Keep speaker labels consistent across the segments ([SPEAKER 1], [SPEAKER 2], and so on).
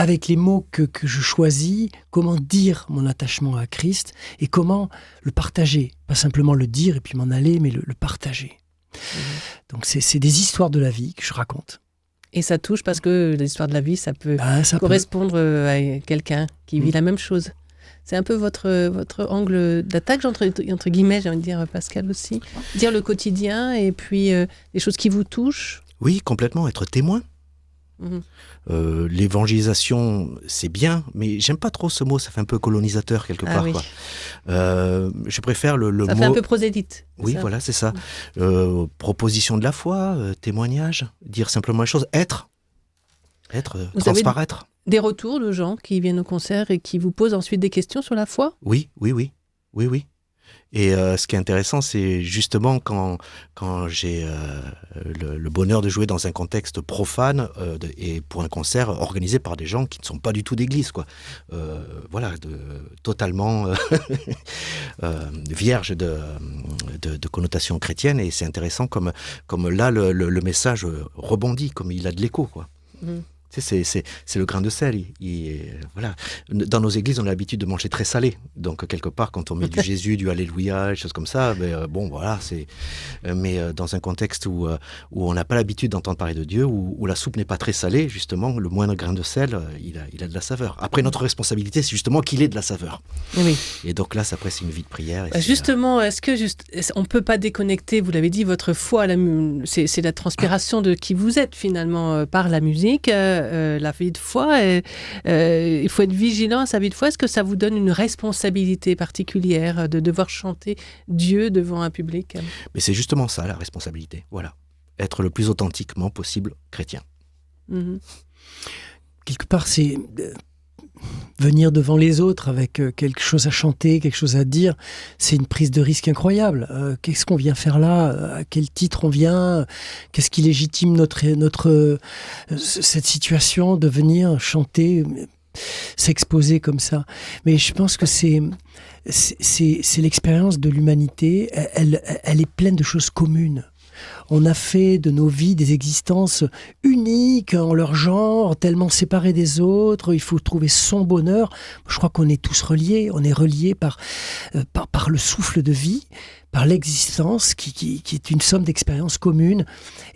[SPEAKER 1] avec les mots que je choisis, comment dire mon attachement à Christ et comment le partager. Pas simplement le dire et puis m'en aller, mais le partager. Donc c'est des histoires de la vie que je raconte.
[SPEAKER 2] Et ça touche parce que l'histoire de la vie, ça peut correspondre à quelqu'un qui vit la même chose. C'est un peu votre angle d'attaque, entre guillemets, j'ai envie de dire, Pascal aussi. Dire le quotidien et puis les choses qui vous touchent.
[SPEAKER 3] Oui, complètement, être témoin. L'évangélisation, c'est bien, mais j'aime pas trop ce mot, ça fait un peu colonisateur quelque part.
[SPEAKER 2] Oui.
[SPEAKER 3] Quoi. Je préfère le mot...
[SPEAKER 2] Ça fait un peu prosélyte.
[SPEAKER 3] Oui,
[SPEAKER 2] ça.
[SPEAKER 3] Voilà, c'est ça. Proposition de la foi, témoignage, dire simplement les choses, être, transparaître.
[SPEAKER 2] Des retours de gens qui viennent au concert et qui vous posent ensuite des questions sur la foi ?
[SPEAKER 3] Oui. Et ce qui est intéressant, c'est justement quand j'ai le bonheur de jouer dans un contexte profane et pour un concert organisé par des gens qui ne sont pas du tout d'église, quoi. Totalement vierge de connotations chrétiennes. Et c'est intéressant comme là, le message rebondit, comme il a de l'écho, quoi. C'est le grain de sel. Voilà. Dans nos églises, on a l'habitude de manger très salé. Donc, quelque part, quand on met du Jésus, du Alléluia, des choses comme ça, mais dans un contexte où on n'a pas l'habitude d'entendre parler de Dieu, où la soupe n'est pas très salée, justement, le moindre grain de sel, il a de la saveur. Après, notre responsabilité, c'est justement qu'il ait de la saveur.
[SPEAKER 2] Oui.
[SPEAKER 3] Et donc là, après, c'est une vie de prière.
[SPEAKER 2] Justement, est-ce que on ne peut pas déconnecter, vous l'avez dit, votre foi, c'est la transpiration de qui vous êtes, finalement, par la musique. La vie de foi, il faut être vigilant à sa vie de foi. Est-ce que ça vous donne une responsabilité particulière de devoir chanter Dieu devant un public ?
[SPEAKER 3] Mais c'est justement ça, la responsabilité. Voilà. Être le plus authentiquement possible chrétien.
[SPEAKER 1] Quelque part, c'est venir devant les autres avec quelque chose à chanter, quelque chose à dire, c'est une prise de risque incroyable. Qu'est-ce qu'on vient faire là ? À quel titre on vient ? Qu'est-ce qui légitime cette situation de venir chanter, s'exposer comme ça ? Mais je pense que c'est l'expérience de l'humanité. Elle est pleine de choses communes. On a fait de nos vies des existences uniques en leur genre, tellement séparées des autres. Il faut trouver son bonheur. Je crois qu'on est tous reliés. On est reliés par le souffle de vie, par l'existence qui est une somme d'expériences communes.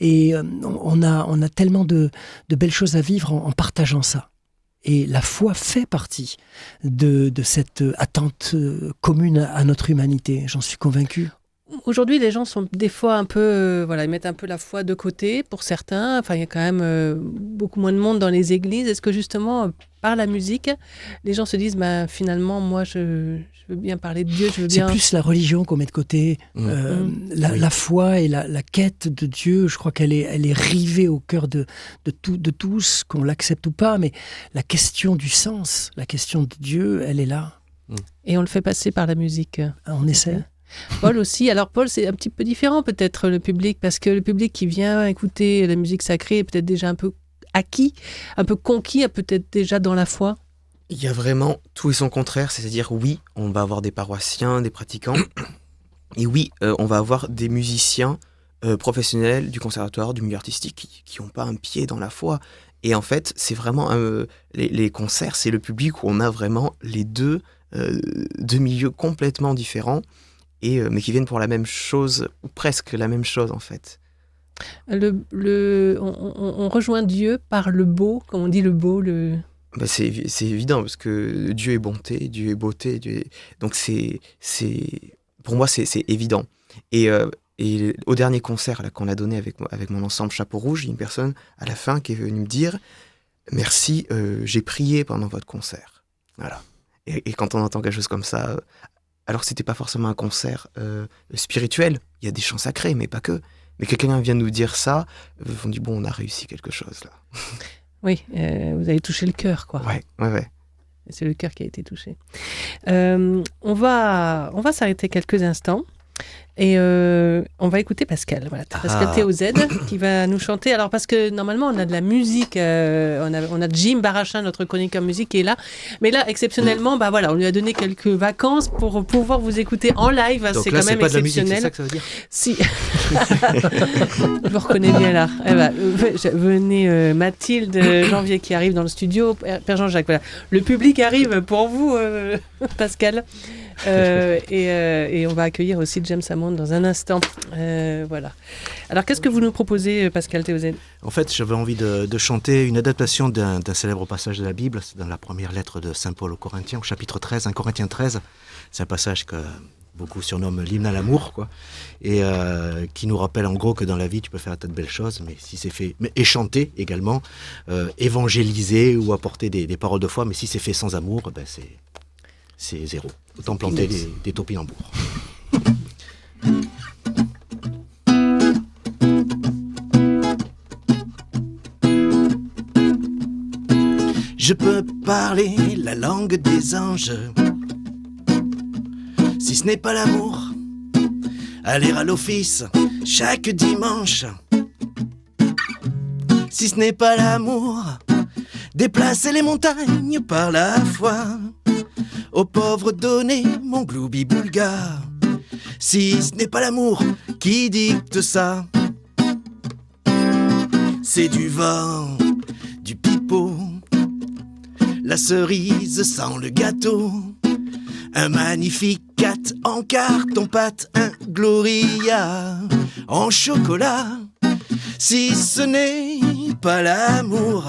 [SPEAKER 1] Et on a tellement de belles choses à vivre en partageant ça. Et la foi fait partie de cette attente commune à notre humanité. J'en suis convaincu.
[SPEAKER 2] Aujourd'hui, les gens sont des fois un peu, ils mettent un peu la foi de côté pour certains. Enfin, il y a quand même beaucoup moins de monde dans les églises. Est-ce que justement, par la musique, les gens se disent, finalement, moi, je veux bien parler de Dieu, je veux bien...
[SPEAKER 1] C'est plus la religion qu'on met de côté. La foi et la quête de Dieu, je crois qu'elle est rivée au cœur de tous, qu'on l'accepte ou pas. Mais la question du sens, la question de Dieu, elle est là.
[SPEAKER 2] Et on le fait passer par la musique.
[SPEAKER 1] On essaie.
[SPEAKER 2] Paul aussi. Alors Paul, c'est un petit peu différent peut-être le public, parce que le public qui vient écouter la musique sacrée est peut-être déjà un peu acquis, un peu conquis, peut-être déjà dans la foi.
[SPEAKER 4] Il y a vraiment tout et son contraire, c'est-à-dire oui, on va avoir des paroissiens, des pratiquants, et oui, on va avoir des musiciens professionnels du conservatoire, du milieu artistique, qui n'ont pas un pied dans la foi. Et en fait, c'est vraiment les concerts, c'est le public où on a vraiment les deux milieux complètement différents, mais qui viennent pour la même chose, ou presque la même chose en fait.
[SPEAKER 2] On rejoint Dieu par le beau, comme on dit le beau.
[SPEAKER 4] C'est évident, parce que Dieu est bonté, Dieu est beauté, donc pour moi c'est évident. Et au dernier concert là, qu'on a donné avec mon ensemble Chapeau Rouge, il y a une personne à la fin qui est venue me dire « Merci, j'ai prié pendant votre concert ». Voilà. Et quand on entend quelque chose comme ça... Alors que c'était pas forcément un concert spirituel, il y a des chants sacrés, mais pas que. Mais quelqu'un vient nous dire ça, on dit bon, on a réussi quelque chose là.
[SPEAKER 2] Oui, vous avez touché le cœur, quoi.
[SPEAKER 4] Ouais.
[SPEAKER 2] C'est le cœur qui a été touché. On va s'arrêter quelques instants Et on va écouter Pascal, voilà, Pascal TOZ qui va nous chanter. Alors parce que normalement on a de la musique, on a Jim Barachin, notre chroniqueur musique qui est là. Mais là exceptionnellement, bah voilà, on lui a donné quelques vacances pour pouvoir vous écouter en live.
[SPEAKER 3] Donc
[SPEAKER 2] c'est
[SPEAKER 3] là,
[SPEAKER 2] quand même
[SPEAKER 3] c'est pas de la musique,
[SPEAKER 2] exceptionnel.
[SPEAKER 3] c'est ça que ça veut dire?
[SPEAKER 2] Si, je vous reconnais bien là. Eh ben, venez Mathilde Janvier qui arrive dans le studio, Père Jean-Jacques. Voilà, le public arrive pour vous, Pascal. Et on va accueillir aussi James Hammond dans un instant. Voilà. Alors, qu'est-ce que vous nous proposez, Pascal TOZ?
[SPEAKER 3] En fait, j'avais envie de chanter une adaptation d'un célèbre passage de la Bible. C'est dans la première lettre de Saint Paul aux Corinthiens, au chapitre 13, 1 Corinthiens 13. C'est un passage que beaucoup surnomment l'hymne à l'amour, quoi, et qui nous rappelle en gros que dans la vie, tu peux faire un tas de belles choses, mais si c'est fait, et chanter également, évangéliser ou apporter des paroles de foi, mais si c'est fait sans amour, ben c'est zéro. Autant planter des topinambours. Je peux parler la langue des anges, si ce n'est pas l'amour, aller à l'office chaque dimanche, si ce n'est pas l'amour, déplacer les montagnes par la foi, aux pauvres donner mon gloubi-boulga. Si ce n'est pas l'amour qui dicte ça, c'est du vent, du pipeau, la cerise sans le gâteau, un magnifique 4 en carton-pâte, un Gloria en chocolat. Si ce n'est pas l'amour,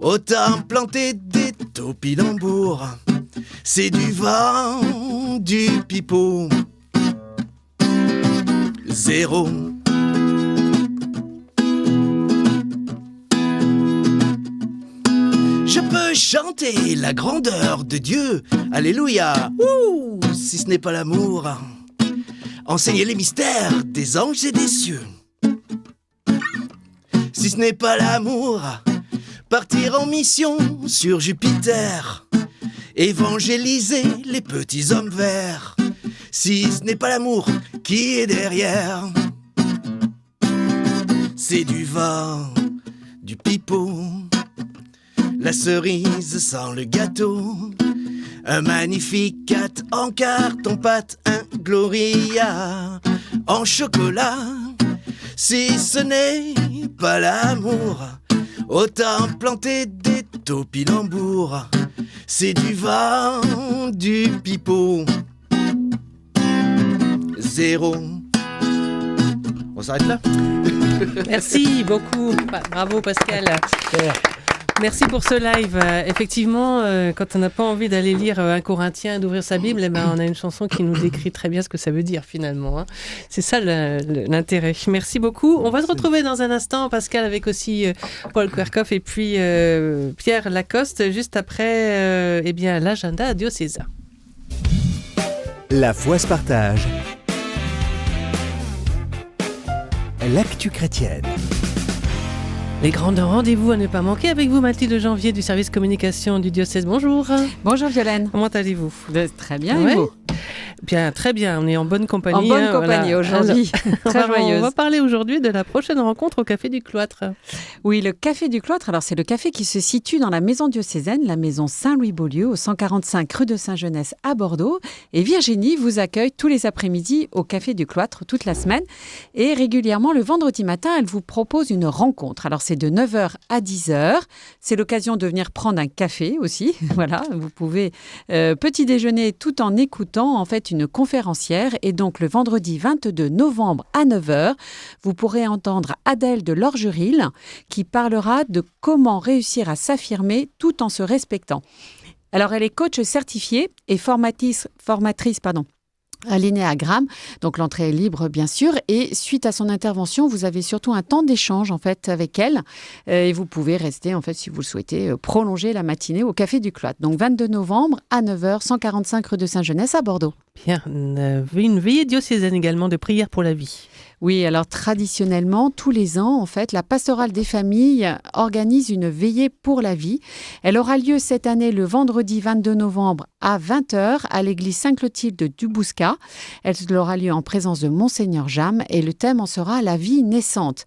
[SPEAKER 3] autant planter des topinambours. C'est du vent, du pipeau, zéro. Je peux chanter la grandeur de Dieu, alléluia, ouh, si ce n'est pas l'amour, enseigner les mystères des anges et des cieux. Si ce n'est pas l'amour, partir en mission sur Jupiter, évangéliser les petits hommes verts. Si ce n'est pas l'amour qui est derrière, c'est du vent, du pipeau, la cerise sans le gâteau, un magnifique 4 en carton-pâte, un Gloria en chocolat. Si ce n'est pas l'amour, autant planter des topinambours. C'est du vent, du pipeau, zéro. On s'arrête là?
[SPEAKER 2] Merci beaucoup. Bravo Pascal. Merci pour ce live. Effectivement, quand on n'a pas envie d'aller lire un Corinthien, d'ouvrir sa Bible, eh ben, on a une chanson qui nous décrit très bien ce que ça veut dire finalement. Hein. C'est ça l'intérêt. Merci beaucoup. On va se retrouver dans un instant, Pascal, avec aussi Paul Quercoff et puis Pierre Lacoste, juste après eh bien, l'agenda diocésain.
[SPEAKER 5] La foi se partage. L'actu chrétienne.
[SPEAKER 2] Les grands rendez-vous à ne pas manquer avec vous, Mathilde Janvier du service communication du diocèse. Bonjour.
[SPEAKER 6] Bonjour Violaine.
[SPEAKER 2] Comment allez-vous?
[SPEAKER 6] Très bien, et vous?
[SPEAKER 2] Bien, très bien. On est en bonne compagnie.
[SPEAKER 6] En bonne compagnie aujourd'hui. Très joyeuse.
[SPEAKER 2] On va parler aujourd'hui de la prochaine rencontre au Café du Cloître.
[SPEAKER 6] Oui, le Café du Cloître, alors c'est le café qui se situe dans la maison diocésaine, la maison Saint-Louis-Beaulieu, au 145 rue de Saint-Genès à Bordeaux. Et Virginie vous accueille tous les après-midi au Café du Cloître toute la semaine. Et régulièrement, le vendredi matin, elle vous propose une rencontre. Alors c'est de 9h à 10h. C'est l'occasion de venir prendre un café aussi. Voilà, vous pouvez petit déjeuner tout en écoutant en fait une conférencière. Et donc le vendredi 22 novembre à 9h, vous pourrez entendre Adèle de Lorgeril qui parlera de comment réussir à s'affirmer tout en se respectant. Alors elle est coach certifiée et formatrice à l'Énéagramme, donc l'entrée est libre bien sûr, et suite à son intervention, vous avez surtout un temps d'échange en fait avec elle, et vous pouvez rester en fait si vous le souhaitez prolonger la matinée au Café du Cloître. Donc 22 novembre à 9h, 145 rue de Saint-Genès à Bordeaux.
[SPEAKER 2] Bien, une veillée diocésaine également de prière pour la vie.
[SPEAKER 6] Oui, alors traditionnellement, tous les ans, en fait, la pastorale des familles organise une veillée pour la vie. Elle aura lieu cette année le vendredi 22 novembre à 20h à l'église Sainte-Clotilde du Bouscat. Elle aura lieu en présence de Monseigneur Jam et le thème en sera la vie naissante.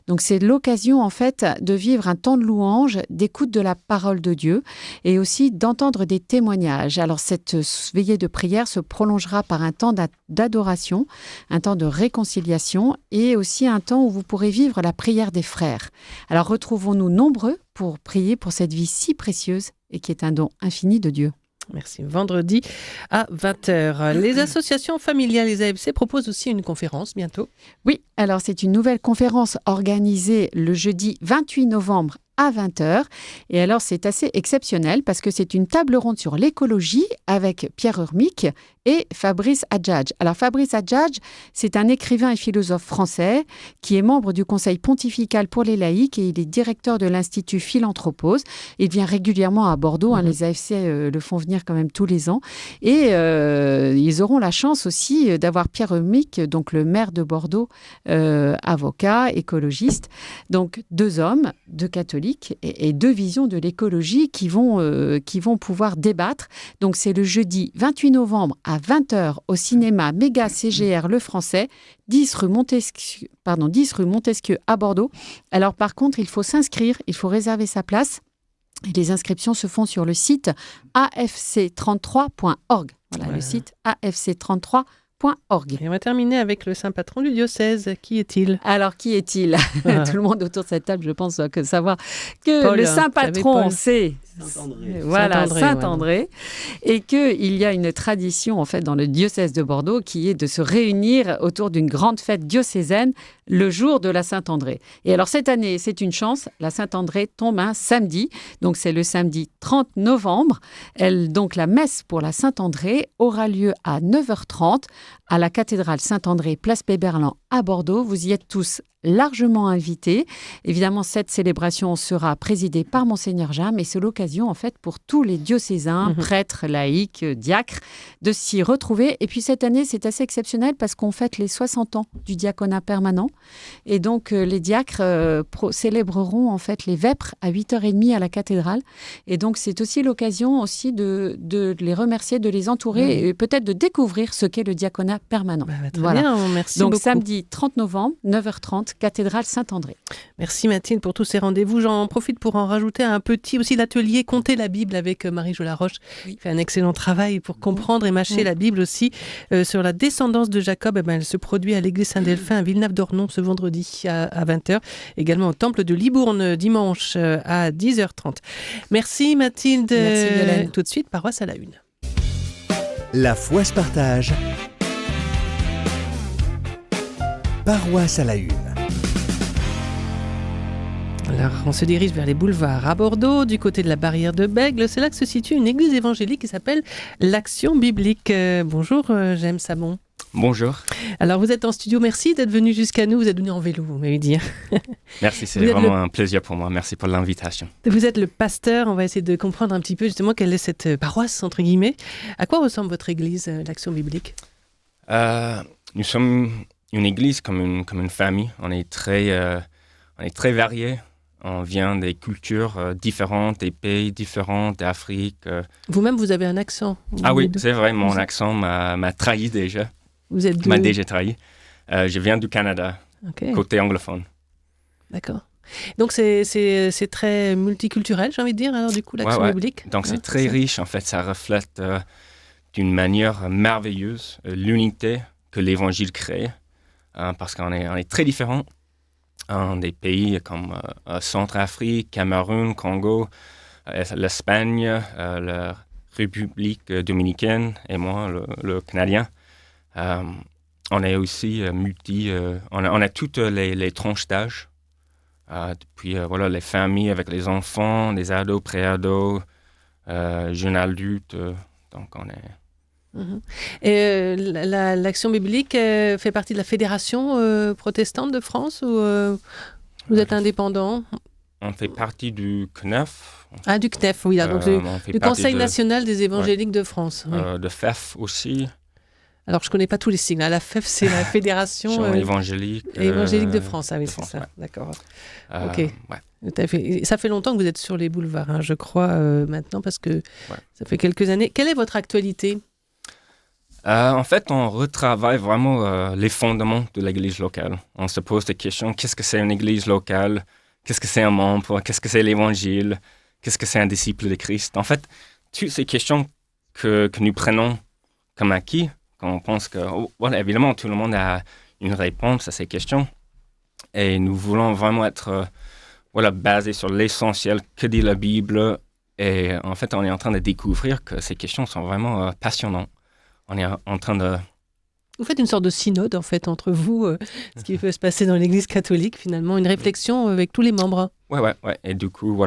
[SPEAKER 6] Donc c'est l'occasion en fait de vivre un temps de louange, d'écoute de la parole de Dieu et aussi d'entendre des témoignages. Alors cette veillée de prière se prolongera par un temps d'adoration, un temps de réconciliation et aussi un temps où vous pourrez vivre la prière des frères. Alors retrouvons-nous nombreux pour prier pour cette vie si précieuse et qui est un don infini de Dieu.
[SPEAKER 2] Merci. Vendredi à 20h. Les associations familiales, les AFC, proposent aussi une conférence bientôt.
[SPEAKER 6] Oui, alors c'est une nouvelle conférence organisée le jeudi 28 novembre à 20h. Et alors, c'est assez exceptionnel parce que c'est une table ronde sur l'écologie avec Pierre Urmic et Fabrice Adjadj. Alors, Fabrice Adjadj, c'est un écrivain et philosophe français qui est membre du Conseil pontifical pour les laïcs et il est directeur de l'Institut Philanthropos. Il vient régulièrement à Bordeaux. Les AFC le font venir quand même tous les ans. Et ils auront la chance aussi d'avoir Pierre Urmic, donc le maire de Bordeaux, avocat, écologiste. Donc, 2 hommes, 2 catholiques et 2 visions de l'écologie qui vont pouvoir débattre. Donc, c'est le jeudi 28 novembre à 20h au cinéma Méga CGR Le Français, 10 rue Montesquieu à Bordeaux. Alors, par contre, il faut s'inscrire, il faut réserver sa place. Et les inscriptions se font sur le site afc33.org. Voilà, le site afc33.org.
[SPEAKER 2] Et on va terminer avec le saint patron du diocèse. Qui est-il ?
[SPEAKER 6] Alors, qui est-il ? Tout le monde autour de cette table, je pense, doit savoir que
[SPEAKER 2] Paul,
[SPEAKER 6] le saint patron,
[SPEAKER 2] Paul.
[SPEAKER 6] c'est Saint-André. Et qu'il y a une tradition, en fait, dans le diocèse de Bordeaux qui est de se réunir autour d'une grande fête diocésaine le jour de la Saint-André. Et alors, cette année, c'est une chance, la Saint-André tombe un samedi. Donc, c'est le samedi 30 novembre. Donc, la messe pour la Saint-André aura lieu à 9h30 à la cathédrale Saint-André, place Péberlan à Bordeaux. Vous y êtes tous largement invités. Évidemment, cette célébration sera présidée par Monseigneur Jam et c'est l'occasion, en fait, pour tous les diocésains, prêtres, laïcs, diacres, de s'y retrouver. Et puis, cette année, c'est assez exceptionnel parce qu'on fête les 60 ans du diaconat permanent. Et donc, les diacres célébreront, en fait, les vêpres à 8h30 à la cathédrale. Et donc, c'est aussi l'occasion aussi de les remercier, de les entourer et peut-être de découvrir ce qu'est le diaconat permanent.
[SPEAKER 2] Très bien, merci
[SPEAKER 6] donc,
[SPEAKER 2] beaucoup.
[SPEAKER 6] samedi 30 novembre, 9h30, cathédrale Saint-André.
[SPEAKER 2] Merci Mathilde pour tous ces rendez-vous. J'en profite pour en rajouter un petit aussi l'atelier Compter la Bible avec Marie Jolaroche qui fait un excellent travail pour comprendre et mâcher la Bible aussi. Sur la descendance de Jacob, elle se produit à l'église Saint-Delphin à Villeneuve-d'Ornon ce vendredi à 20h. Également au temple de Libourne dimanche à 10h30. Merci Mathilde.
[SPEAKER 6] Merci Violaine.
[SPEAKER 2] Tout de suite, paroisse à la une.
[SPEAKER 5] La foi se partage. Paroisse à la une.
[SPEAKER 2] Alors, on se dirige vers les boulevards à Bordeaux, du côté de la barrière de Bègle. C'est là que se situe une église évangélique qui s'appelle l'Action biblique. Bonjour, James Sabon.
[SPEAKER 7] Bonjour.
[SPEAKER 2] Alors, vous êtes en studio. Merci d'être venu jusqu'à nous. Vous êtes venu en vélo, vous m'avez dit.
[SPEAKER 7] Merci, c'est vraiment un plaisir pour moi. Merci pour l'invitation.
[SPEAKER 2] Vous êtes le pasteur. On va essayer de comprendre un petit peu justement quelle est cette paroisse, entre guillemets. À quoi ressemble votre église, l'Action biblique ?
[SPEAKER 7] Nous sommes une église comme une famille. On est très variés. On vient des cultures différentes, des pays différents, d'Afrique.
[SPEAKER 2] Vous-même, vous avez un accent.
[SPEAKER 7] Ah oui, c'est vrai, mon accent m'a trahi déjà.
[SPEAKER 2] Vous êtes
[SPEAKER 7] m'a déjà trahi. Je viens du Canada, côté anglophone.
[SPEAKER 2] D'accord. Donc c'est très multiculturel, j'ai envie de dire, alors du coup, l'Action biblique.
[SPEAKER 7] Donc c'est très riche, en fait, ça reflète d'une manière merveilleuse l'unité que l'Évangile crée, parce qu'on est très différents. Des pays comme Centrafrique, Cameroun, Congo, l'Espagne, la République dominicaine et moi, le Canadien. On est aussi on a toutes les tranches d'âge. Depuis les familles avec les enfants, les ados, pré-ados, jeunes adultes. Donc on est...
[SPEAKER 2] Et l'Action biblique fait partie de la Fédération protestante de France ou vous êtes indépendant ?
[SPEAKER 7] On fait partie du CNEF.
[SPEAKER 2] Ah, du CNEF, oui. Donc du Conseil national des évangéliques de France.
[SPEAKER 7] De FEF aussi.
[SPEAKER 2] Alors, je ne connais pas tous les signes. La FEF, c'est la Fédération
[SPEAKER 7] évangélique.
[SPEAKER 2] évangélique de France. Ah oui, c'est
[SPEAKER 7] France,
[SPEAKER 2] ça.
[SPEAKER 7] ouais.
[SPEAKER 2] D'accord.
[SPEAKER 7] Ouais.
[SPEAKER 2] Ok. Ça fait longtemps que vous êtes sur les boulevards, hein, je crois, maintenant, parce que ça fait quelques années. Quelle est votre actualité ?
[SPEAKER 7] En fait, on retravaille vraiment les fondements de l'église locale. On se pose des questions. Qu'est-ce que c'est une église locale ? Qu'est-ce que c'est un membre ? Qu'est-ce que c'est l'évangile ? Qu'est-ce que c'est un disciple de Christ ? En fait, toutes ces questions que nous prenons comme acquis, quand on pense que, évidemment, tout le monde a une réponse à ces questions. Et nous voulons vraiment être basés sur l'essentiel que dit la Bible. Et en fait, on est en train de découvrir que ces questions sont vraiment passionnantes. On est en train de...
[SPEAKER 2] Vous faites une sorte de synode, en fait, entre vous, ce qui peut se passer dans l'Église catholique, finalement, une réflexion avec tous les membres.
[SPEAKER 7] Ouais. Et du coup,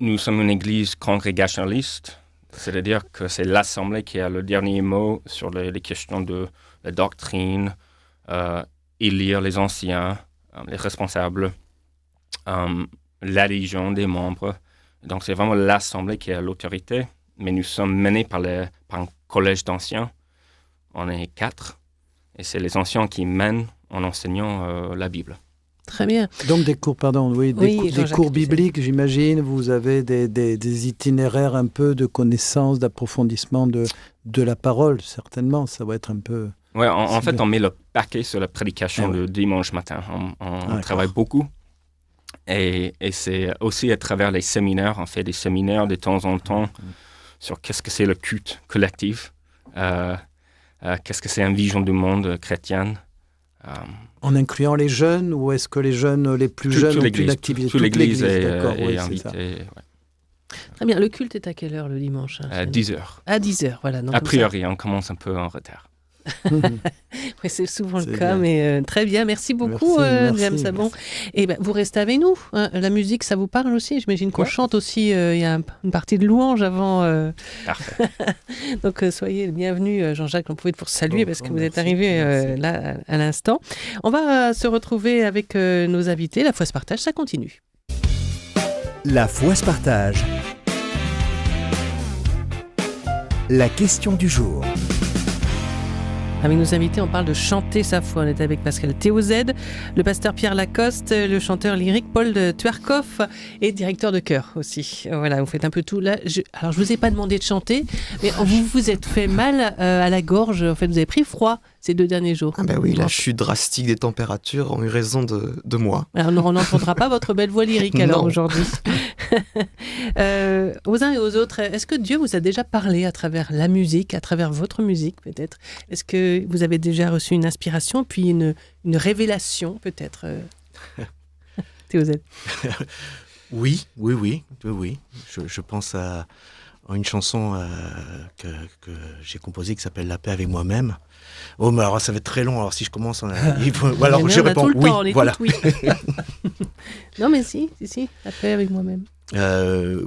[SPEAKER 7] nous sommes une église congrégationaliste, c'est-à-dire que c'est l'Assemblée qui a le dernier mot sur les questions de la doctrine, élire les anciens, les responsables, l'adhésion des membres. Donc, c'est vraiment l'Assemblée qui a l'autorité, mais nous sommes menés par un collège d'anciens. On est 4, et c'est les anciens qui mènent en enseignant la Bible.
[SPEAKER 2] Très bien.
[SPEAKER 8] Donc des cours, des cours bibliques, j'imagine. Vous avez des itinéraires un peu de connaissances, d'approfondissement de la parole, certainement. Ça va être un peu...
[SPEAKER 7] Oui, en fait, on met le paquet sur la prédication le dimanche matin. On travaille beaucoup. Et c'est aussi à travers les séminaires. On fait des séminaires de temps en temps sur qu'est-ce que c'est le culte collectif. Qu'est-ce que c'est une vision du monde chrétienne.
[SPEAKER 8] En incluant les jeunes, ou est-ce que les jeunes, les plus jeunes ont une activité?
[SPEAKER 7] Toute l'église est invitée.
[SPEAKER 2] Très bien. Le culte est à quelle heure le dimanche?
[SPEAKER 7] À 10h.
[SPEAKER 2] À 10h, voilà. Donc
[SPEAKER 7] a priori, on commence un peu en retard.
[SPEAKER 2] Oui, c'est souvent le cas, mais très bien. Merci beaucoup, James Sabon. Et vous restez avec nous. Hein. La musique, ça vous parle aussi? J'imagine qu'on chante aussi. Il y a une partie de louange avant.
[SPEAKER 7] Parfait.
[SPEAKER 2] Donc, soyez le bienvenu, Jean-Jacques. On pouvait vous saluer parce que vous êtes arrivé là à l'instant. On va se retrouver avec nos invités. La foi se partage, ça continue.
[SPEAKER 5] La foi se partage. La question du jour.
[SPEAKER 2] Avec nos invités, on parle de chanter sa foi. On est avec Pascal Théozède, le pasteur Pierre Lacoste, le chanteur lyrique Paul Twerkoff et directeur de chœur aussi. Voilà, vous faites un peu tout. Là, alors, je vous ai pas demandé de chanter, mais vous vous êtes fait mal à la gorge. En fait, vous avez pris froid ces 2 derniers jours.
[SPEAKER 4] Ah oui, la chute drastique des températures ont eu raison de moi.
[SPEAKER 2] Alors, on n'entendra pas votre belle voix lyrique alors aujourd'hui. Aux uns et aux autres, est-ce que Dieu vous a déjà parlé à travers la musique, à travers votre musique peut-être? Est-ce que vous avez déjà reçu une inspiration, puis une révélation peut-être? Théozède.
[SPEAKER 3] Oui. Je pense à une chanson que j'ai composée qui s'appelle La paix avec moi-même. Oh, mais alors ça va être très long. Alors si je commence, alors je réponds oui. Voilà. Oui.
[SPEAKER 2] Non, mais si, La paix avec moi-même.
[SPEAKER 3] Voilà,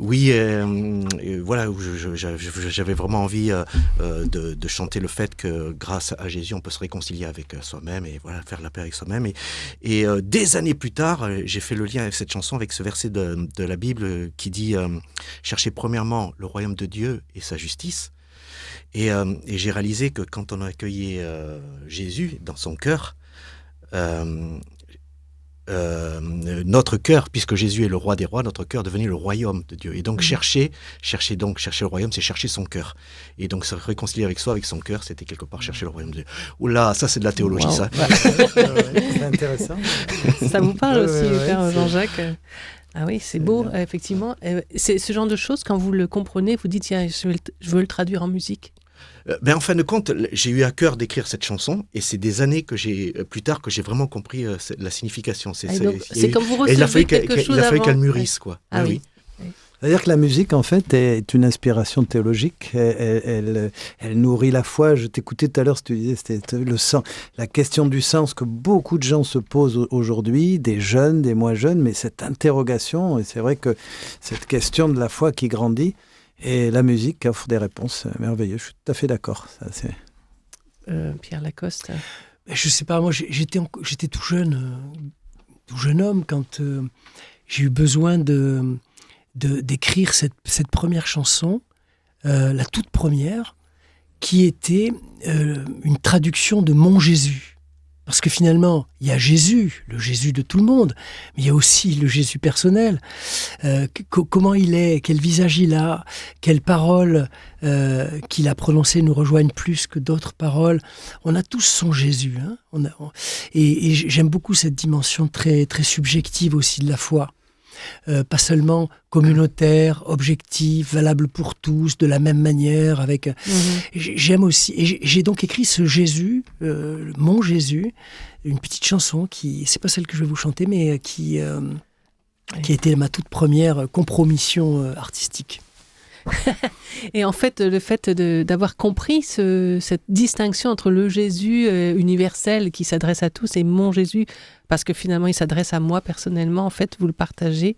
[SPEAKER 3] j'avais vraiment envie de chanter le fait que grâce à Jésus, on peut se réconcilier avec soi-même et voilà, faire la paix avec soi-même. Et des années plus tard, j'ai fait le lien avec cette chanson, avec ce verset de la Bible qui dit « Cherchez premièrement le royaume de Dieu et sa justice ». Et j'ai réalisé que quand on a accueilli Jésus dans son cœur, notre cœur, puisque Jésus est le roi des rois, notre cœur devenait le royaume de Dieu. Et donc chercher le royaume, c'est chercher son cœur. Et donc se réconcilier avec soi, avec son cœur, c'était quelque part chercher le royaume de Dieu. Oula, ça c'est de la théologie, ça.
[SPEAKER 8] C'est intéressant.
[SPEAKER 2] Ça vous parle aussi, Père Jean-Jacques? Ah oui, c'est beau, effectivement. C'est ce genre de choses, quand vous le comprenez, vous dites, tiens, je veux le traduire en musique.
[SPEAKER 3] En fin de compte, j'ai eu à cœur d'écrire cette chanson et c'est des années plus tard que j'ai vraiment compris la signification. C'est
[SPEAKER 2] comme vous recevez quelque chose avant.
[SPEAKER 3] Il a fallu qu'elle mûrisse, quoi.
[SPEAKER 2] Ah oui.
[SPEAKER 8] C'est-à-dire que la musique, en fait, est une inspiration théologique. Elle nourrit la foi. Je t'écoutais tout à l'heure, tu disais, c'était le sens, la question du sens que beaucoup de gens se posent aujourd'hui, des jeunes, des moins jeunes, mais cette interrogation, et c'est vrai que cette question de la foi qui grandit, et la musique offre des réponses merveilleuses. Je suis tout à fait d'accord. Ça, c'est...
[SPEAKER 2] Pierre Lacoste.
[SPEAKER 1] Je sais pas, moi j'étais tout jeune homme quand j'ai eu besoin d'écrire cette première chanson, la toute première, qui était une traduction de mon Jésus. Parce que finalement, il y a Jésus, le Jésus de tout le monde, mais il y a aussi le Jésus personnel. Comment il est, quel visage il a, quelles paroles qu'il a prononcées nous rejoignent plus que d'autres paroles. On a tous son Jésus. Hein. Et j'aime beaucoup cette dimension très, très subjective aussi de la foi. Pas seulement communautaire, objective, valable pour tous, de la même manière. Avec, j'aime aussi, et j'ai donc écrit ce Jésus, mon Jésus, une petite chanson qui, c'est pas celle que je vais vous chanter, mais qui a été ma toute première compromission artistique.
[SPEAKER 2] Et en fait, le fait d'avoir compris cette distinction entre le Jésus universel qui s'adresse à tous et mon Jésus, parce que finalement il s'adresse à moi personnellement, en fait vous le partagez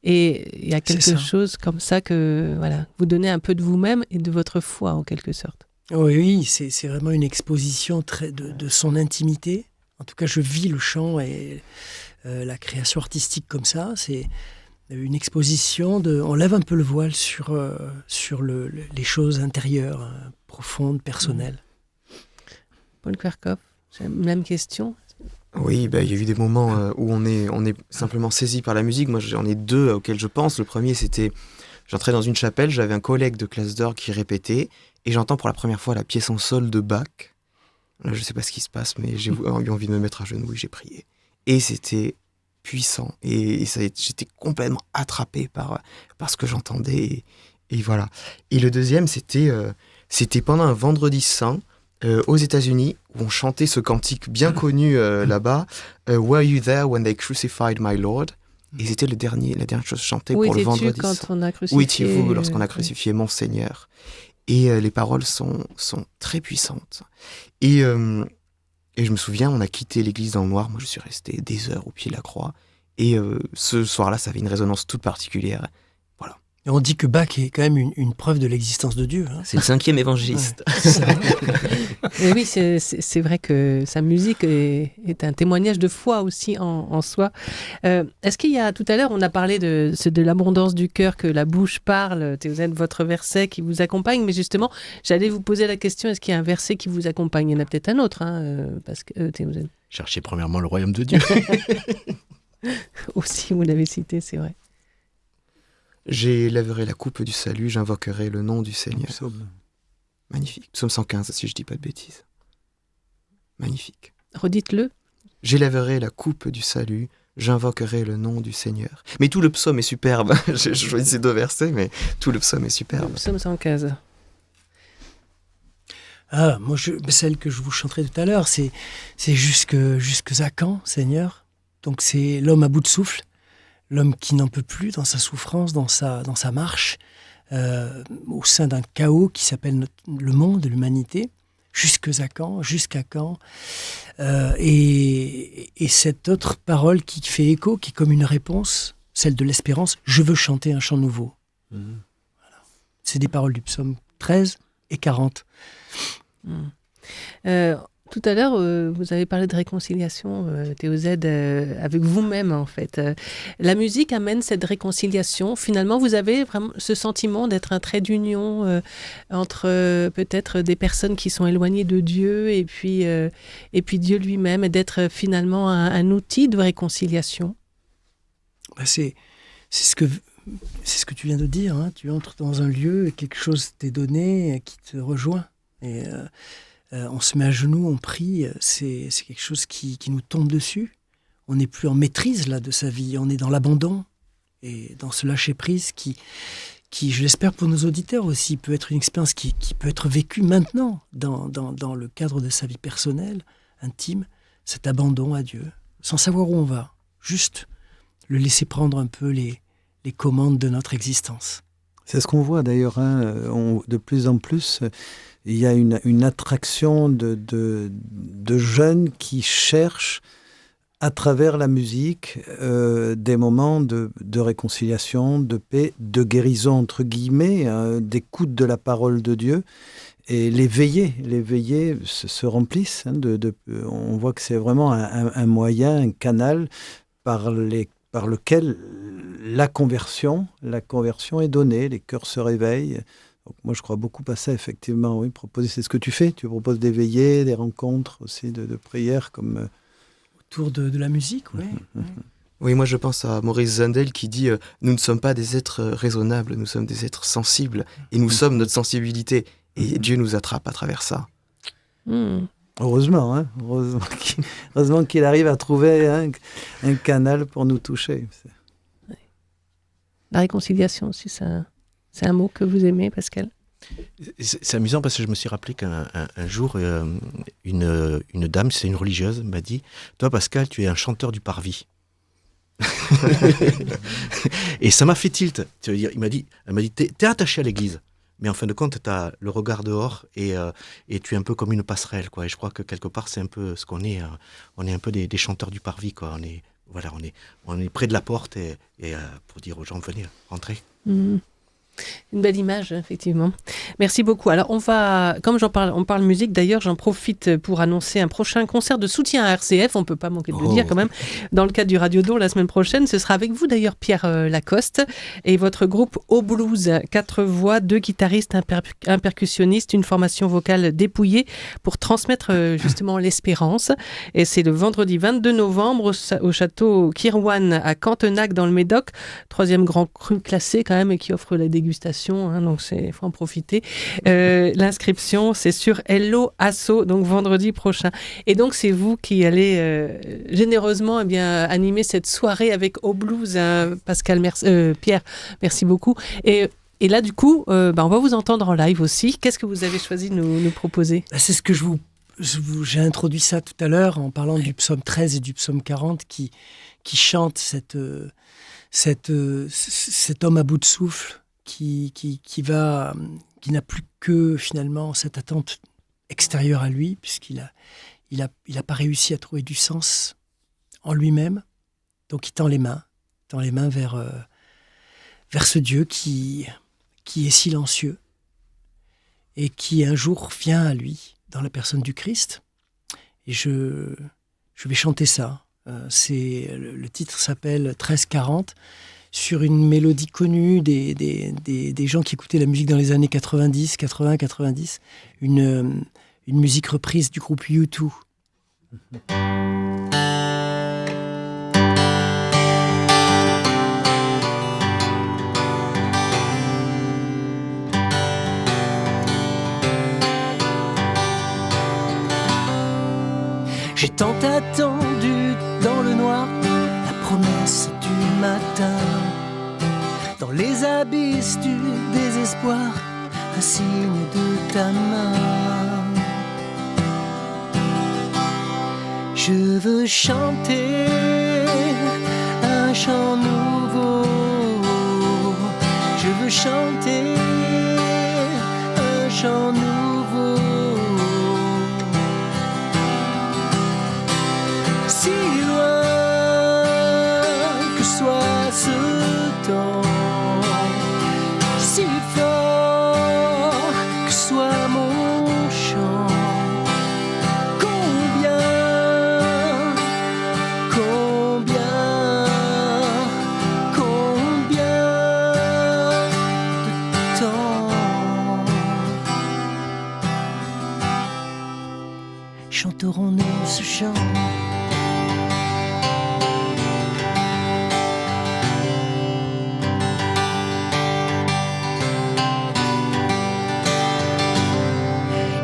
[SPEAKER 2] et il y a quelque chose comme ça que voilà, vous donnez un peu de vous-même et de votre foi en quelque sorte.
[SPEAKER 1] Oui, c'est vraiment une exposition de son intimité. En tout cas, je vis le chant et la création artistique comme ça, c'est une exposition on lève un peu le voile sur les choses intérieures, profondes, personnelles.
[SPEAKER 2] Paul Kverkov, j'ai la même question.
[SPEAKER 4] Oui, il y a eu des moments où on est simplement saisi par la musique. Moi, j'en ai deux auxquels je pense. Le premier, c'était, j'entrais dans une chapelle, j'avais un collègue de classe d'orgue qui répétait, et j'entends pour la première fois la pièce en sol de Bach. Là, je ne sais pas ce qui se passe, mais j'ai eu envie de me mettre à genoux et j'ai prié. Et c'était puissant, et j'étais complètement attrapé par ce que j'entendais, et voilà. Et le deuxième, c'était pendant un vendredi saint aux États-Unis, où on chantait ce cantique bien connu là-bas, Were you there when they crucified my Lord? Et c'était la dernière chose chantée pour le vendredi saint. Où étiez-vous lorsqu'on a crucifié mon Seigneur? Et les paroles sont très puissantes. Et je me souviens, on a quitté l'église dans le noir. Moi, je suis resté des heures au pied de la croix. Et ce soir-là, ça avait une résonance toute particulière. Voilà.
[SPEAKER 1] Et on dit que Bach est quand même une preuve de l'existence de Dieu. Hein.
[SPEAKER 4] C'est le 5e évangéliste.
[SPEAKER 2] Ouais. Et oui, c'est vrai que sa musique est un témoignage de foi aussi en soi. Est-ce qu'il y a, tout à l'heure, on a parlé de l'abondance du cœur, que la bouche parle, Théosène, votre verset qui vous accompagne, mais justement, j'allais vous poser la question, est-ce qu'il y a un verset qui vous accompagne? Il y en a peut-être un autre, parce que Théosène.
[SPEAKER 3] Cherchez premièrement le royaume de Dieu.
[SPEAKER 2] Aussi, vous l'avez cité, c'est vrai.
[SPEAKER 4] J'élèverai la coupe du salut, j'invoquerai le nom du Seigneur. Magnifique. Psaume 115, si je dis pas de bêtises. Magnifique.
[SPEAKER 2] Redites-le.
[SPEAKER 4] J'élèverai la coupe du salut, j'invoquerai le nom du Seigneur. Mais tout le psaume est superbe. J'ai choisi ces deux versets, mais tout le psaume est superbe.
[SPEAKER 2] Psaume 115.
[SPEAKER 1] Ah, moi, celle que je vous chanterai tout à l'heure, c'est jusque à quand, Seigneur? Donc c'est l'homme à bout de souffle, l'homme qui n'en peut plus dans sa souffrance, dans sa marche, au sein d'un chaos qui s'appelle le monde, l'humanité. Jusqu'à quand? Et cette autre parole qui fait écho, qui est comme une réponse, celle de l'espérance, je veux chanter un chant nouveau. Voilà. C'est des paroles du psaume 13 et 40.
[SPEAKER 2] Tout à l'heure, vous avez parlé de réconciliation, Théosède, avec vous-même, en fait. La musique amène cette réconciliation. Finalement, vous avez vraiment ce sentiment d'être un trait d'union entre peut-être des personnes qui sont éloignées de Dieu et puis Dieu lui-même, et d'être finalement un outil de réconciliation.
[SPEAKER 1] C'est ce que tu viens de dire. Hein. Tu entres dans un lieu et quelque chose t'est donné qui te rejoint. Et on se met à genoux, on prie, c'est quelque chose qui nous tombe dessus. On n'est plus en maîtrise là de sa vie, on est dans l'abandon et dans ce lâcher-prise qui, je l'espère pour nos auditeurs aussi, peut être une expérience qui peut être vécue maintenant dans le cadre de sa vie personnelle, intime, cet abandon à Dieu, sans savoir où on va, juste le laisser prendre un peu les commandes de notre existence.
[SPEAKER 8] C'est ce qu'on voit d'ailleurs, hein, de plus en plus. Il y a une attraction de jeunes qui cherchent, à travers la musique, des moments de réconciliation, de paix, de guérison, entre guillemets, d'écoute de la parole de Dieu. Et les veillées se remplissent. Hein, on voit que c'est vraiment un moyen, un canal par lequel la conversion est donnée, les cœurs se réveillent. Donc, moi, je crois beaucoup à ça, effectivement. Oui, proposer, c'est ce que tu fais. Tu proposes des veillées, des rencontres aussi de prières comme...
[SPEAKER 1] Autour de la musique, oui.
[SPEAKER 4] Oui, moi je pense à Maurice Zundel qui dit nous ne sommes pas des êtres raisonnables, nous sommes des êtres sensibles et nous sommes notre sensibilité. Et Dieu nous attrape à travers ça.
[SPEAKER 8] Heureusement, hein, heureusement qu'il arrive à trouver un canal pour nous toucher.
[SPEAKER 2] La réconciliation aussi, c'est un mot que vous aimez, Pascal?
[SPEAKER 3] C'est amusant parce que je me suis rappelé qu'un jour, une dame, c'est une religieuse, m'a dit « Toi, Pascal, tu es un chanteur du parvis. » Et ça m'a fait tilt. Elle m'a dit « T'es attaché à l'église, mais en fin de compte, tu as le regard dehors et tu es un peu comme une passerelle. Quoi. » Et je crois que quelque part, c'est un peu ce qu'on est. On est un peu des chanteurs du parvis. Quoi. On est près de la porte et pour dire aux gens « Venez, rentrez. »
[SPEAKER 2] Une belle image, effectivement. Merci beaucoup. Alors, comme on parle musique, d'ailleurs, j'en profite pour annoncer un prochain concert de soutien à RCF. On ne peut pas manquer de le dire quand même. Dans le cadre du Radio Don, la semaine prochaine, ce sera avec vous d'ailleurs, Pierre Lacoste, et votre groupe Au Blues. 4 voix, 2 guitaristes, un percussionniste, une formation vocale dépouillée pour transmettre justement l'espérance. Et c'est le vendredi 22 novembre au château Kirwan à Cantenac dans le Médoc. 3e grand cru classé quand même et qui offre la dégustation. Donc il faut en profiter. L'inscription, c'est sur Hello Asso, donc vendredi prochain. Et donc c'est vous qui allez généreusement animer cette soirée avec Au Blues, Pascal, Pierre, merci beaucoup. Et là, du coup, on va vous entendre en live aussi. Qu'est-ce que vous avez choisi de nous proposer?
[SPEAKER 1] C'est ce que j'ai introduit ça tout à l'heure en parlant du psaume 13 et du psaume 40 qui chantent cet homme à bout de souffle qui n'a plus que finalement cette attente extérieure à lui, puisqu'il a pas réussi à trouver du sens en lui-même. Donc il tend les mains vers ce Dieu qui est silencieux et qui un jour vient à lui dans la personne du Christ. Et je vais chanter ça. Le titre s'appelle 1340. Sur une mélodie connue des gens qui écoutaient la musique dans les années 90, une musique reprise du groupe U2. J'ai tant attendu dans le noir la promesse du matin, dans les abysses du désespoir, un signe de ta main. Je veux chanter un chant nouveau, je veux chanter un chant nouveau. Si loin que soit ce temps, si fort que soit mon chant, combien de temps chanterons-nous ce chant?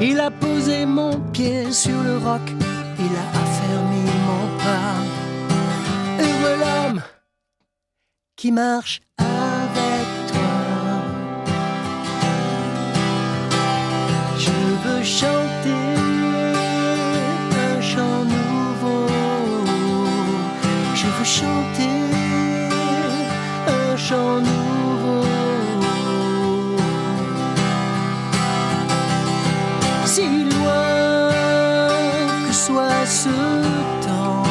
[SPEAKER 1] Il a posé mon pied sur le roc, il a affermi mon pas. Heureux l'homme qui marche avec toi. Je veux chanter un chant nouveau, je veux chanter un chant nouveau. Si loin que soit ce temps,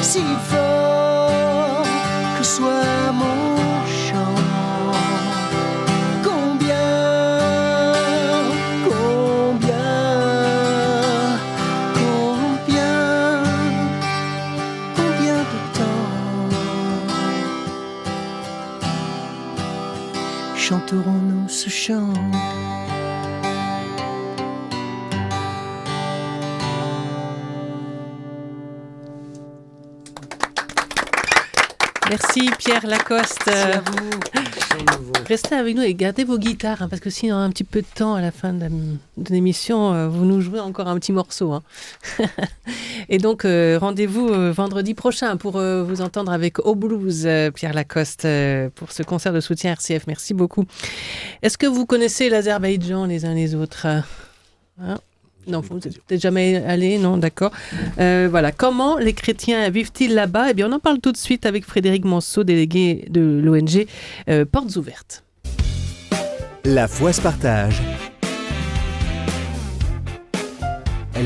[SPEAKER 1] si fort que soit mon chant, combien chanterons-nous ce chant?
[SPEAKER 2] Merci Pierre Lacoste.
[SPEAKER 1] Merci à vous.
[SPEAKER 2] Restez avec nous et gardez vos guitares, hein, parce que s'il y a un petit peu de temps à la fin de l'émission, vous nous jouez encore un petit morceau. Hein. Et donc, rendez-vous vendredi prochain pour vous entendre avec Au Blues, Pierre Lacoste, pour ce concert de soutien RCF. Merci beaucoup. Est-ce que vous connaissez l'Azerbaïdjan les uns les autres? Hein? Non, vous n'êtes peut-être jamais allé, non, d'accord. Voilà, comment les chrétiens vivent-ils là-bas? Eh bien, on en parle tout de suite avec Frédéric Monceau, délégué de l'ONG Portes Ouvertes.
[SPEAKER 5] La foi se partage.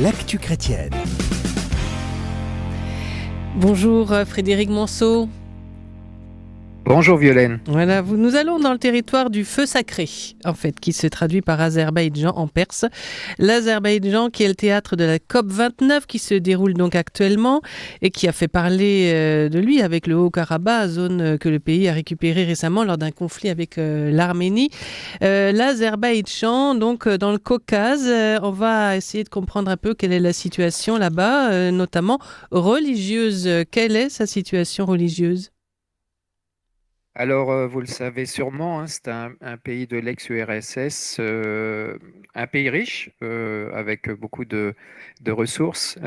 [SPEAKER 5] L'actu chrétienne.
[SPEAKER 2] Bonjour Frédéric Monceau.
[SPEAKER 9] Bonjour Violaine.
[SPEAKER 2] Voilà, nous allons dans le territoire du feu sacré, en fait, qui se traduit par Azerbaïdjan en perse. L'Azerbaïdjan qui est le théâtre de la COP29 qui se déroule donc actuellement et qui a fait parler de lui avec le Haut-Karabakh, zone que le pays a récupérée récemment lors d'un conflit avec l'Arménie. L'Azerbaïdjan, donc dans le Caucase, on va essayer de comprendre un peu quelle est la situation là-bas, notamment religieuse. Quelle est sa situation religieuse ?
[SPEAKER 9] Alors, vous le savez sûrement, hein, c'est un pays de l'ex-URSS, un pays riche, avec beaucoup de ressources,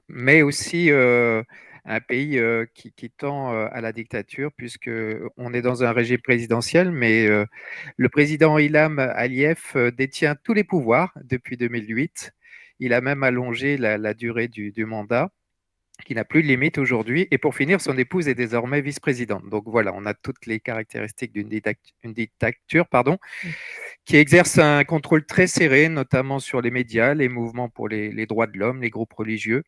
[SPEAKER 9] mais aussi un pays qui tend à la dictature, puisque on est dans un régime présidentiel, mais le président Ilham Aliyev détient tous les pouvoirs depuis 2008. Il a même allongé la durée du mandat, qui n'a plus de limite aujourd'hui. Et pour finir, son épouse est désormais vice-présidente. Donc voilà, on a toutes les caractéristiques d'une dictature, qui exerce un contrôle très serré, notamment sur les médias, les mouvements pour les droits de l'homme, les groupes religieux.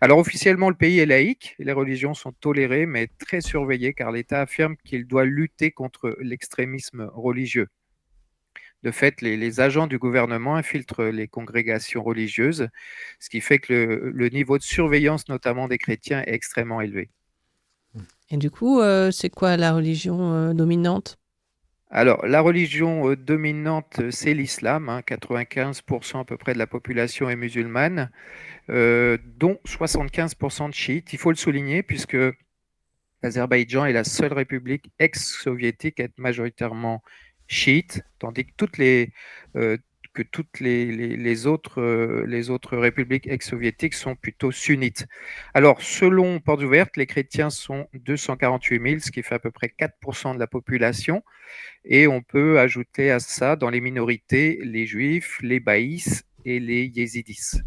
[SPEAKER 9] Alors officiellement, le pays est laïque, et les religions sont tolérées, mais très surveillées, car l'État affirme qu'il doit lutter contre l'extrémisme religieux. De fait, les agents du gouvernement infiltrent les congrégations religieuses, ce qui fait que le niveau de surveillance, notamment des chrétiens, est extrêmement élevé.
[SPEAKER 2] Et du coup, c'est quoi la religion dominante ?
[SPEAKER 9] Alors, la religion dominante, c'est l'islam, hein, 95% à peu près de la population est musulmane, dont 75% de chiites. Il faut le souligner puisque l'Azerbaïdjan est la seule république ex-soviétique à être majoritairement chiites, tandis que toutes les autres républiques ex-soviétiques sont plutôt sunnites. Alors, selon Portes Ouvertes, les chrétiens sont 248 000, ce qui fait à peu près 4% de la population. Et on peut ajouter à ça, dans les minorités, les juifs, les baïs et les yézidis.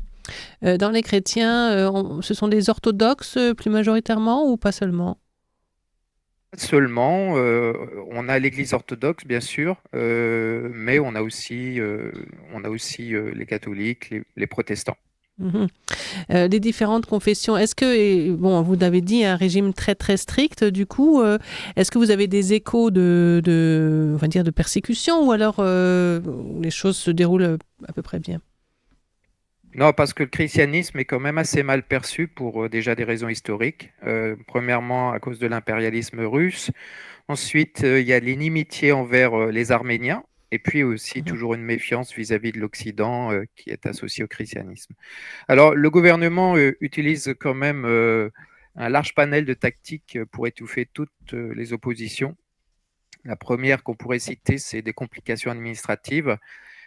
[SPEAKER 2] Dans les chrétiens, ce sont des orthodoxes plus majoritairement ou pas seulement ?
[SPEAKER 9] Seulement, on a l'Église orthodoxe, bien sûr, mais on a aussi les catholiques, les protestants.
[SPEAKER 2] Les différentes confessions, est-ce que, bon, vous avez dit un régime très très strict, du coup, est-ce que vous avez des échos on va dire de persécution, ou alors les choses se déroulent à peu près bien ?
[SPEAKER 9] Non, parce que le christianisme est quand même assez mal perçu pour déjà des raisons historiques. Premièrement, à cause de l'impérialisme russe. Ensuite, il y a l'inimitié envers les Arméniens. Et puis aussi toujours une méfiance vis-à-vis de l'Occident qui est associée au christianisme. Alors, le gouvernement utilise quand même un large panel de tactiques pour étouffer toutes les oppositions. La première qu'on pourrait citer, c'est des complications administratives.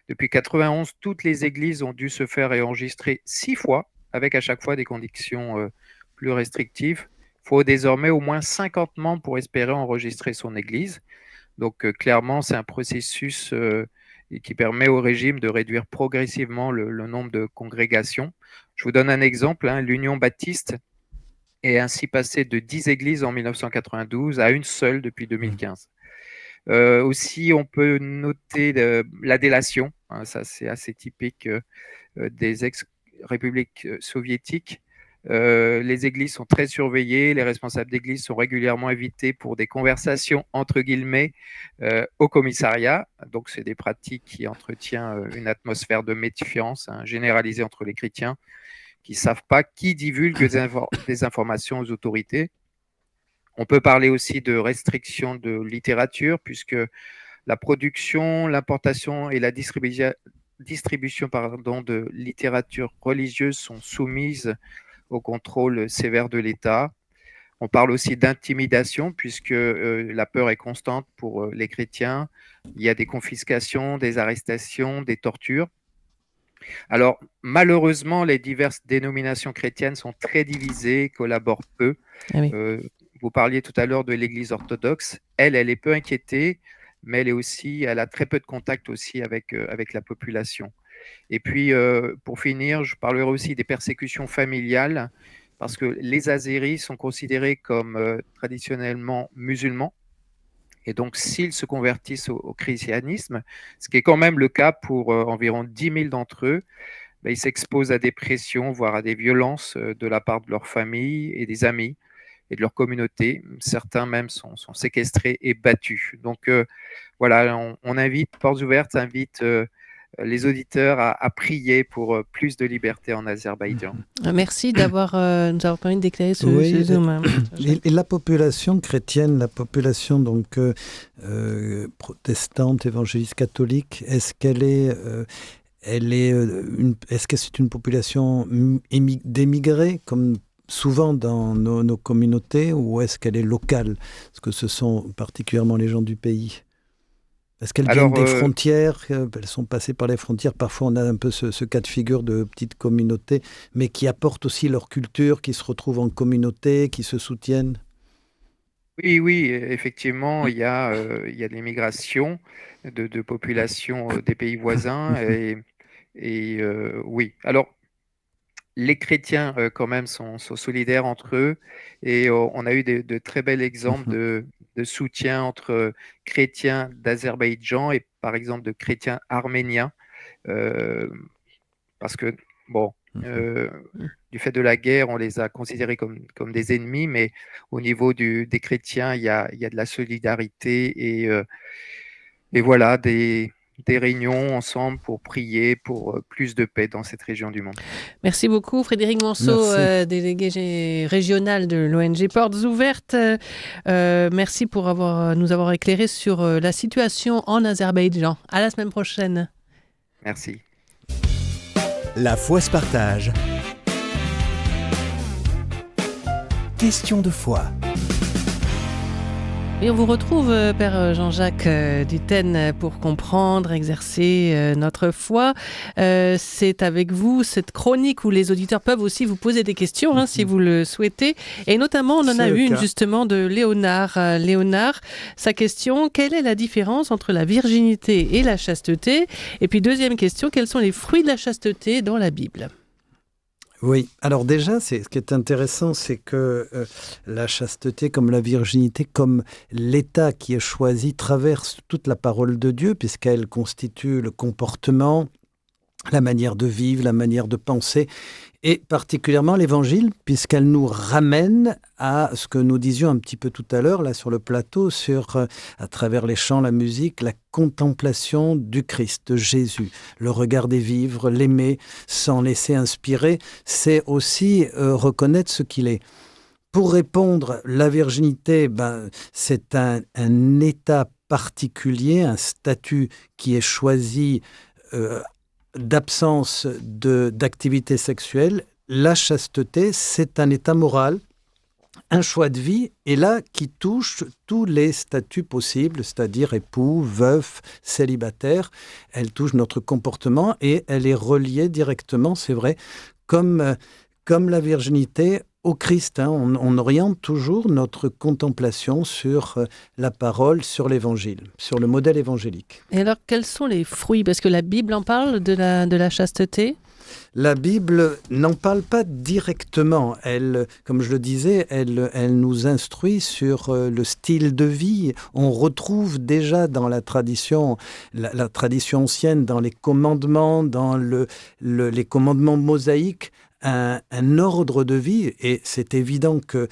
[SPEAKER 9] Depuis 1991, toutes les églises ont dû se faire enregistrer 6 fois, avec à chaque fois des conditions plus restrictives. Il faut désormais au moins 50 membres pour espérer enregistrer son église. Donc clairement, c'est un processus qui permet au régime de réduire progressivement le nombre de congrégations. Je vous donne un exemple, hein, l'Union baptiste est ainsi passée de 10 églises en 1992 à une seule depuis 2015. Aussi, on peut noter la délation, hein, ça c'est assez typique des ex-républiques soviétiques. Les églises sont très surveillées, les responsables d'église sont régulièrement invités pour des conversations entre guillemets au commissariat. Donc c'est des pratiques qui entretiennent une atmosphère de méfiance généralisée entre les chrétiens qui ne savent pas qui divulgue des informations aux autorités. On peut parler aussi de restrictions de littérature, puisque La production, l'importation et la distribution de littérature religieuse sont soumises au contrôle sévère de l'État. On parle aussi d'intimidation, puisque la peur est constante pour les chrétiens. Il y a des confiscations, des arrestations, des tortures. Alors, malheureusement, les diverses dénominations chrétiennes sont très divisées, collaborent peu.
[SPEAKER 2] Ah oui.
[SPEAKER 9] Vous parliez tout à l'heure de l'Église orthodoxe. Elle est peu inquiétée, mais elle a très peu de contact aussi avec la population. Et puis, pour finir, je parlerai aussi des persécutions familiales, parce que les Azéris sont considérés comme traditionnellement musulmans. Et donc, s'ils se convertissent au christianisme, ce qui est quand même le cas pour environ 10 000 d'entre eux, ils s'exposent à des pressions, voire à des violences de la part de leur famille et des amis et de leur communauté. Certains même sont séquestrés et battus. Donc, voilà, on invite, Portes Ouvertes invite les auditeurs à prier pour plus de liberté en Azerbaïdjan.
[SPEAKER 2] Merci d'avoir nous avoir permis d'éclairer ce Zoom.
[SPEAKER 8] Et la population chrétienne, la population donc protestante, évangéliste, catholique, est-ce qu'elle est est-ce que c'est une population d'émigrés comme souvent dans nos communautés, ou est-ce qu'elle est locale? Est-ce que ce sont particulièrement les gens du pays? Est-ce qu'elles viennent des frontières? Elles sont passées par les frontières. Parfois, on a un peu ce cas de figure de petites communautés, mais qui apportent aussi leur culture, qui se retrouvent en communauté, qui se soutiennent.
[SPEAKER 9] Oui, effectivement, il y a de l'immigration de populations des pays voisins. Et oui, alors, les chrétiens, quand même, sont solidaires entre eux. Et on a eu de très bels exemples de soutien entre chrétiens d'Azerbaïdjan et, par exemple, de chrétiens arméniens. Parce que, bon, du fait de la guerre, on les a considérés comme des ennemis, mais au niveau des chrétiens, il y a de la solidarité et voilà, des réunions ensemble pour prier pour plus de paix dans cette région du monde.
[SPEAKER 2] Merci beaucoup Frédéric Monceau, délégué régional de l'ONG Portes Ouvertes. Merci pour nous avoir éclairé sur la situation en Azerbaïdjan. À la semaine prochaine.
[SPEAKER 9] Merci.
[SPEAKER 5] La foi se partage. Question de foi.
[SPEAKER 2] Et on vous retrouve, Père Jean-Jacques Dutène, pour comprendre, exercer notre foi. C'est avec vous cette chronique où les auditeurs peuvent aussi vous poser des questions, si vous le souhaitez. Et notamment, on en a une justement de Léonard. Léonard, sa question, quelle est la différence entre la virginité et la chasteté? Et puis deuxième question, quels sont les fruits de la chasteté dans la Bible?
[SPEAKER 8] Oui, alors déjà, ce qui est intéressant, c'est que la chasteté, comme la virginité, comme l'état qui est choisi, traverse toute la parole de Dieu, puisqu'elle constitue le comportement, la manière de vivre, la manière de penser, et particulièrement l'Évangile, puisqu'elle nous ramène à ce que nous disions un petit peu tout à l'heure, là sur le plateau, à travers les chants, la musique, la contemplation du Christ, de Jésus, le regarder vivre, l'aimer, s'en laisser inspirer, c'est aussi reconnaître ce qu'il est. Pour répondre, la virginité, c'est un état particulier, un statut qui est choisi d'absence d'activité sexuelle. La chasteté, c'est un état moral, un choix de vie, et là, qui touche tous les statuts possibles, c'est-à-dire époux, veuf, célibataire. Elle touche notre comportement et elle est reliée directement, c'est vrai, comme la virginité, au Christ. On oriente toujours notre contemplation sur la parole, sur l'Évangile, sur le modèle évangélique.
[SPEAKER 2] Et alors, quels sont les fruits? Parce que la Bible en parle de la chasteté.
[SPEAKER 8] La Bible n'en parle pas directement. Elle, comme je le disais, elle nous instruit sur le style de vie. On retrouve déjà dans la tradition ancienne, dans les commandements, dans les commandements mosaïques, un ordre de vie, et c'est évident que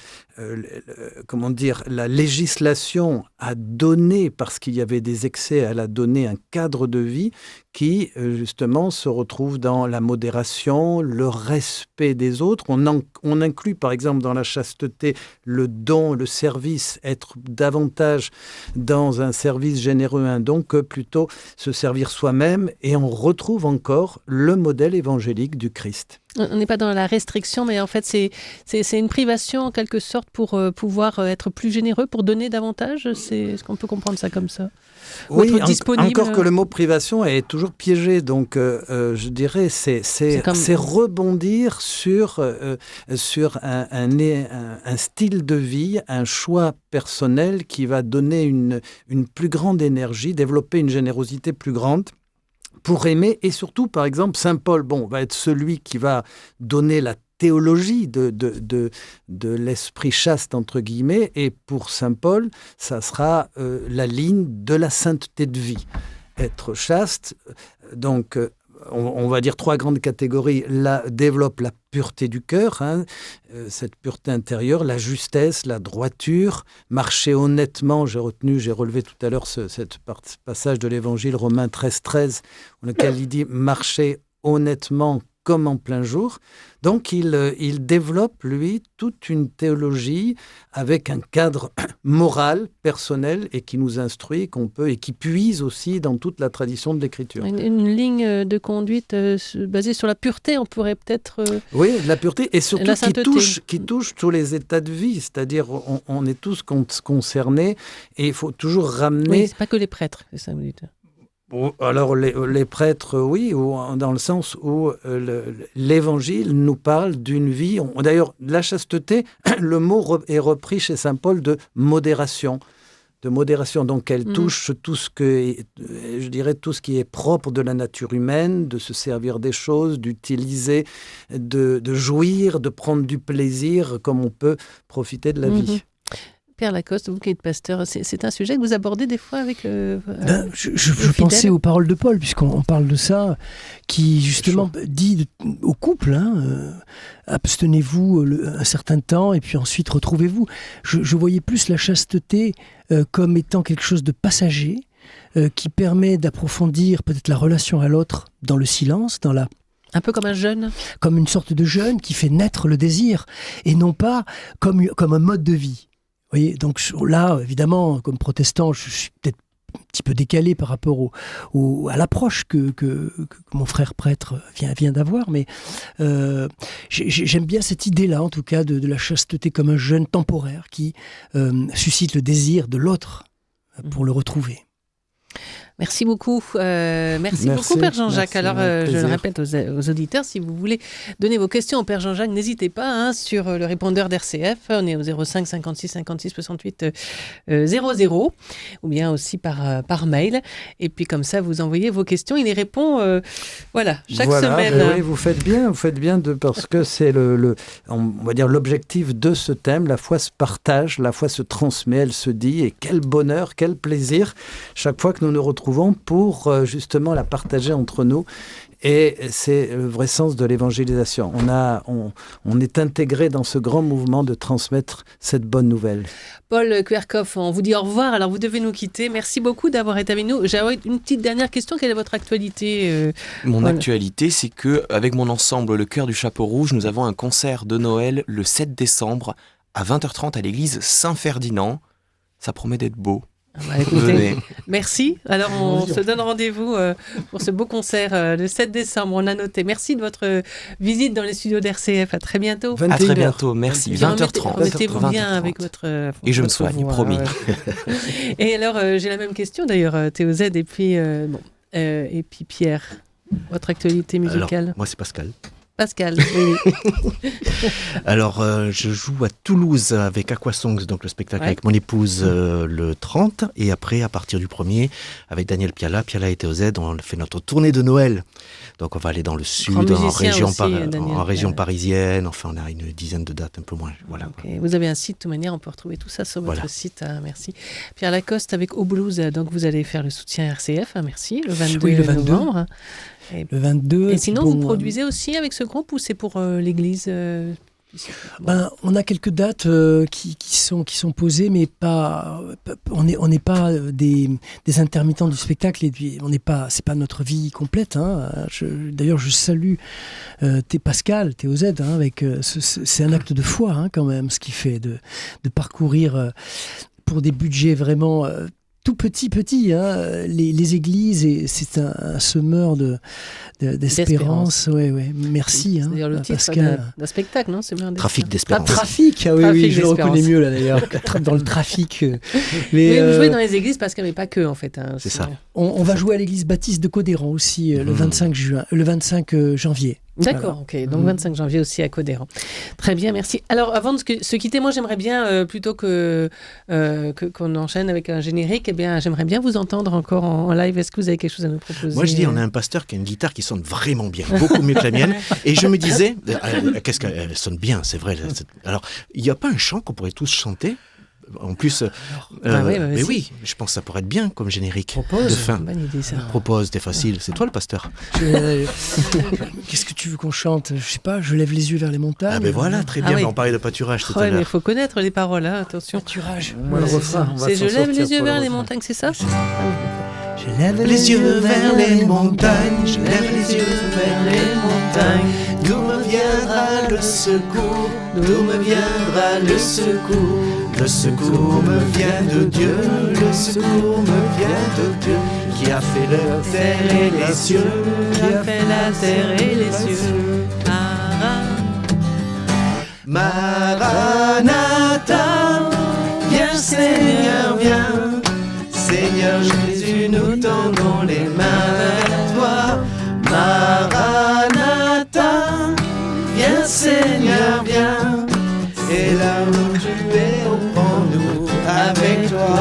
[SPEAKER 8] la législation a donné, parce qu'il y avait des excès, elle a donné un cadre de vie qui, justement, se retrouve dans la modération, le respect des autres. On inclut, par exemple, dans la chasteté, le don, le service, être davantage dans un service généreux, un don, que plutôt se servir soi-même. Et on retrouve encore le modèle évangélique du Christ.
[SPEAKER 2] On n'est pas dans la restriction, mais en fait, c'est une privation, en quelque sorte, pour pouvoir être plus généreux, pour donner davantage. Est-ce qu'on peut comprendre ça comme ça?
[SPEAKER 8] Oui, encore que le mot privation est toujours piégé. Donc, je dirais, c'est rebondir sur un style de vie, un choix personnel qui va donner une plus grande énergie, développer une générosité plus grande pour aimer. Et surtout, par exemple, Saint Paul va être celui qui va donner la théologie de l'esprit chaste, entre guillemets, et pour Saint Paul, ça sera la ligne de la sainteté de vie. Être chaste, donc on va dire 3 grandes catégories, développe la pureté du cœur, cette pureté intérieure, la justesse, la droiture, marcher honnêtement. J'ai relevé tout à l'heure ce passage de l'Évangile Romains 13, dans lequel il dit « marcher honnêtement comme en plein jour ». Donc, il développe, lui, toute une théologie avec un cadre moral, personnel, et qui nous instruit, et qui puise aussi dans toute la tradition de l'Écriture.
[SPEAKER 2] Une ligne de conduite basée sur la pureté, on pourrait peut-être...
[SPEAKER 8] Oui, la pureté, et surtout qui touche tous les états de vie, c'est-à-dire on est tous concernés, et il faut toujours ramener...
[SPEAKER 2] Oui, c'est pas que les prêtres, c'est ça, vous dites.
[SPEAKER 8] Alors, les prêtres, oui, dans le sens où l'Évangile nous parle d'une vie... D'ailleurs, la chasteté, le mot est repris chez saint Paul de modération. Donc, elle touche tout ce qui est propre de la nature humaine, de se servir des choses, d'utiliser, de jouir, de prendre du plaisir, comme on peut profiter de la vie.
[SPEAKER 2] Pierre Lacoste, vous qui êtes pasteur, c'est un sujet que vous abordez des fois avec
[SPEAKER 1] je pensais aux paroles de Paul, puisqu'on parle de ça, qui justement dit au couple, abstenez-vous un certain temps et puis ensuite retrouvez-vous. Je voyais plus la chasteté comme étant quelque chose de passager, qui permet d'approfondir peut-être la relation à l'autre dans le silence,
[SPEAKER 2] un peu comme un jeûne.
[SPEAKER 1] Comme une sorte de jeûne qui fait naître le désir, et non pas comme un mode de vie. Vous voyez, donc là, évidemment, comme protestant, je suis peut-être un petit peu décalé par rapport à l'approche que mon frère prêtre vient d'avoir, mais j'aime bien cette idée-là, en tout cas, de la chasteté comme un jeûne temporaire qui suscite le désir de l'autre pour le retrouver.
[SPEAKER 2] Merci beaucoup. Merci beaucoup, Père Jean-Jacques. Alors, je le répète aux auditeurs, si vous voulez donner vos questions au Père Jean-Jacques, n'hésitez pas sur le répondeur d'RCF. On est au 05 56 56 68 00, ou bien aussi par mail. Et puis, comme ça, vous envoyez vos questions. Il y répond chaque semaine.
[SPEAKER 8] Oui, vous faites bien parce que c'est on va dire l'objectif de ce thème. La foi se partage, la foi se transmet, elle se dit. Et quel bonheur, quel plaisir chaque fois que nous nous retrouvons pour justement la partager entre nous. Et c'est le vrai sens de l'évangélisation. On est intégré dans ce grand mouvement de transmettre cette bonne nouvelle.
[SPEAKER 2] Paul Quercoff, on vous dit au revoir. Alors, vous devez nous quitter. Merci beaucoup d'avoir été avec nous. J'avais une petite dernière question. Quelle est votre actualité
[SPEAKER 4] Mon actualité, c'est qu'avec mon ensemble Le Cœur du Chapeau Rouge, nous avons un concert de Noël le 7 décembre à 20h30 à l'église Saint-Ferdinand. Ça promet d'être beau.
[SPEAKER 2] Écoutez, merci. Alors, on se donne rendez-vous pour ce beau concert le 7 décembre. On a noté. Merci de votre visite dans les studios d'RCF. À très bientôt.
[SPEAKER 4] À très bientôt. Merci. 20h30.
[SPEAKER 2] Remettez-vous bien avec votre...
[SPEAKER 4] Et je me soigne, promis.
[SPEAKER 2] Et alors, j'ai la même question d'ailleurs, Théo Z. Et puis Pierre, votre actualité musicale.
[SPEAKER 3] Alors, moi, c'est Pascal.
[SPEAKER 2] Pascal, oui.
[SPEAKER 3] Alors, je joue à Toulouse avec Aquasongs, donc le spectacle avec mon épouse le 30. Et après, à partir du 1er, avec Daniel Piala et Théo Z, on fait notre tournée de Noël. Donc, on va aller dans le sud, en région parisienne. Enfin, on a une dizaine de dates, un peu moins. Voilà.
[SPEAKER 2] Okay. Vous avez un site, de toute manière, on peut retrouver tout ça sur votre site. Merci. Pierre Lacoste avec Au Blues. Donc, vous allez faire le soutien RCF. Merci. Le 22 novembre.
[SPEAKER 1] le 22.
[SPEAKER 2] Et sinon,
[SPEAKER 1] bon,
[SPEAKER 2] vous produisez aussi avec ce groupe ou c'est pour l'église
[SPEAKER 1] on a quelques dates qui sont posées, mais pas. On n'est pas des intermittents du spectacle et c'est pas notre vie complète. Hein. D'ailleurs, je salue Pascal, TOZ, hein, avec c'est un acte de foi hein, quand même, ce qu'il fait de parcourir pour des budgets vraiment. Tout petit, hein, les églises, et c'est un semeur d'espérance. Ouais. Merci,
[SPEAKER 2] c'est d'ailleurs le titre
[SPEAKER 1] Pascal.
[SPEAKER 2] d'un spectacle, non? C'est bien
[SPEAKER 3] Trafic d'espérance.
[SPEAKER 1] Trafic, ah oui,
[SPEAKER 2] Trafic
[SPEAKER 1] je le
[SPEAKER 2] d'espérance.
[SPEAKER 1] reconnais mieux là d'ailleurs, dans le trafic.
[SPEAKER 2] Mais vous jouez dans les églises, Pascal, mais pas que en fait. Hein,
[SPEAKER 3] C'est ça.
[SPEAKER 1] On va jouer à l'église baptiste de Codéran aussi le 25 janvier.
[SPEAKER 2] D'accord,
[SPEAKER 1] Voilà.
[SPEAKER 2] ok. Donc 25 janvier aussi à Codéran. Très bien, merci. Alors avant de se quitter, moi j'aimerais bien, plutôt qu'on enchaîne avec un générique, eh bien j'aimerais bien vous entendre encore en live. Est-ce que vous avez quelque chose à nous proposer?
[SPEAKER 3] Moi, je dis, on a un pasteur qui a une guitare qui sonne vraiment bien, beaucoup mieux que la mienne. Et je me disais, qu'est-ce qu'elle sonne bien, c'est vrai. Alors, il n'y a pas un chant qu'on pourrait tous chanter? En plus, mais oui, je pense que ça pourrait être bien comme générique de fin.
[SPEAKER 2] Bonne idée, ça.
[SPEAKER 3] Propose, t'es facile. C'est toi le pasteur.
[SPEAKER 1] Qu'est-ce que tu veux qu'on chante? Je sais pas, je lève les yeux vers les montagnes.
[SPEAKER 3] Ah ben voilà, très bien.
[SPEAKER 2] Ah oui.
[SPEAKER 3] On parlait de pâturage tout à
[SPEAKER 2] Ouais, mais il
[SPEAKER 3] l'heure.
[SPEAKER 2] faut connaître les paroles, hein, attention.
[SPEAKER 1] Pâturage.
[SPEAKER 8] Moi, le refrain, on va
[SPEAKER 2] C'est
[SPEAKER 8] s'en
[SPEAKER 2] je lève
[SPEAKER 8] sortir
[SPEAKER 2] les yeux
[SPEAKER 8] pour le
[SPEAKER 2] vers les
[SPEAKER 8] refrain.
[SPEAKER 2] montagnes, c'est ça?
[SPEAKER 1] Je lève
[SPEAKER 3] Les yeux vers les montagnes, je lève les yeux vers les montagnes. D'où me viendra le secours? D'où me viendra le secours? Le secours me vient de Dieu, le secours me vient de Dieu, qui a fait la terre et les cieux,
[SPEAKER 2] Qui a fait la terre et les cieux.
[SPEAKER 3] Maranatha, viens Seigneur, viens. Seigneur Jésus, nous tendons les mains vers toi. Maranatha, viens Seigneur, viens. Et là où tu es, prends-nous avec toi.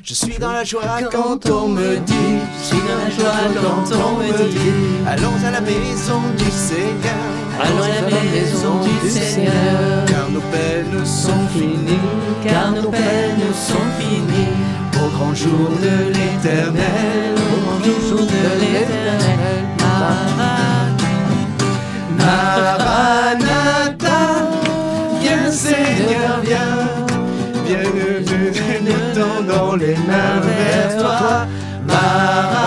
[SPEAKER 3] Je suis dans la joie quand on me dit, je suis dans la joie quand on me dit, allons à la maison du Seigneur,
[SPEAKER 2] Allons à la maison du Seigneur,
[SPEAKER 3] car nos peines sont finies,
[SPEAKER 2] car nos peines sont finies.
[SPEAKER 3] au grand jour de l'Éternel,
[SPEAKER 2] Au grand jour de l'Éternel.
[SPEAKER 3] Maranatha, viens Seigneur, viens, viens nous tendons les mains vers toi. Maranatha,